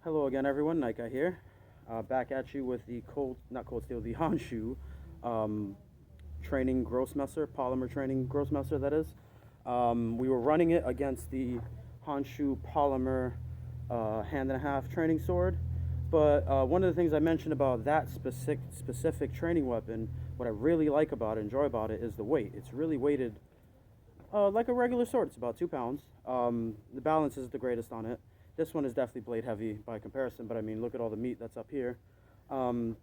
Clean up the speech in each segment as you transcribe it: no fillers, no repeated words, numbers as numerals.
Hello again, everyone. Night Guy here, back at you with the not cold steel, the Honshu um, training Grosse Messer, polymer training Grosse Messer. That is. We were running it against the Honshu polymer hand and a half training sword, but one of the things I mentioned about that specific training weapon, what I really like about it, enjoy about it, is the weight. It's really weighted like a regular sword. It's about 2 pounds. The balance is the greatest on it. This one is definitely blade heavy by comparison, but I mean, look at all the meat that's up here. Um,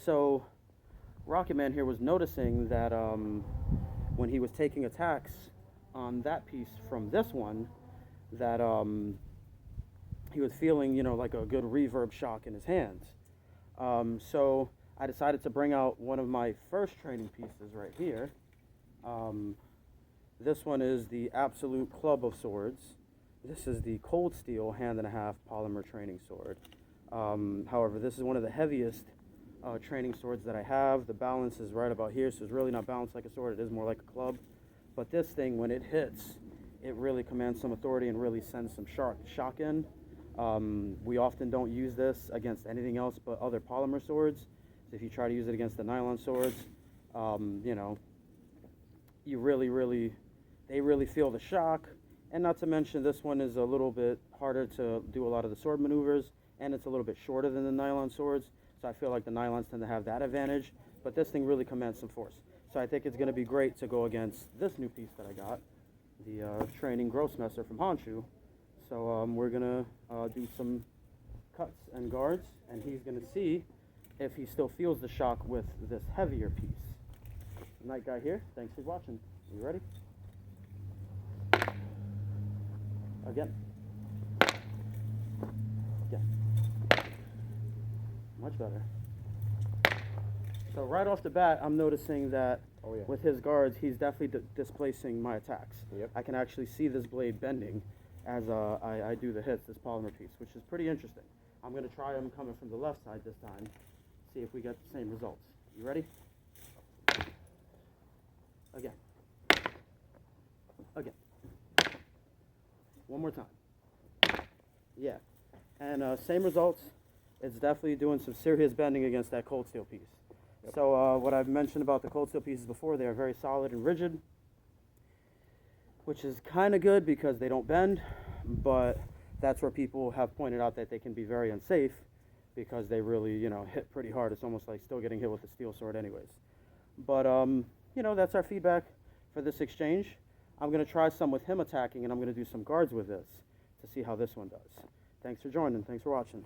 so, Rocket Man here was noticing that when he was taking attacks on that piece from this one, that he was feeling, like a good reverb shock in his hands. So I decided to bring out one of my first training pieces right here. This one is the Absolute Club of Swords. This is the cold steel hand and a half polymer training sword. However, this is one of the heaviest training swords that I have. The balance is right about here, so it's really not balanced like a sword. It is more like a club. But this thing, when it hits, it really commands some authority and really sends some shock in. We often don't use this against anything else but other polymer swords. So if you try to use it against the nylon swords, you they really feel the shock. And not to mention, this one is a little bit harder to do a lot of the sword maneuvers, and it's a little bit shorter than the nylon swords, so I feel like the nylons tend to have that advantage, but this thing really commands some force. So I think it's going to be great to go against this new piece that I got, the training Grosse Messer from Honshu. So we're going to do some cuts and guards, and he's going to see if he still feels the shock with this heavier piece. Night Guy here. Thanks for watching. You ready? Again. Much better. So right off the bat, I'm noticing that with his guards, he's definitely displacing my attacks. Yep. I can actually see this blade bending as I do the hits, this polymer piece, which is pretty interesting. I'm going to try him coming from the left side this time, see if we get the same results. You ready? Again. Again. One more time. Yeah. And same results. It's definitely doing some serious bending against that cold steel piece. Yep. So what I've mentioned about the cold steel pieces before, they are very solid and rigid, which is kind of good because they don't bend, but that's where people have pointed out that they can be very unsafe because they really, hit pretty hard. It's almost like still getting hit with a steel sword anyways. But, that's our feedback for this exchange. I'm going to try some with him attacking, and I'm going to do some guards with this to see how this one does. Thanks for joining. Thanks for watching.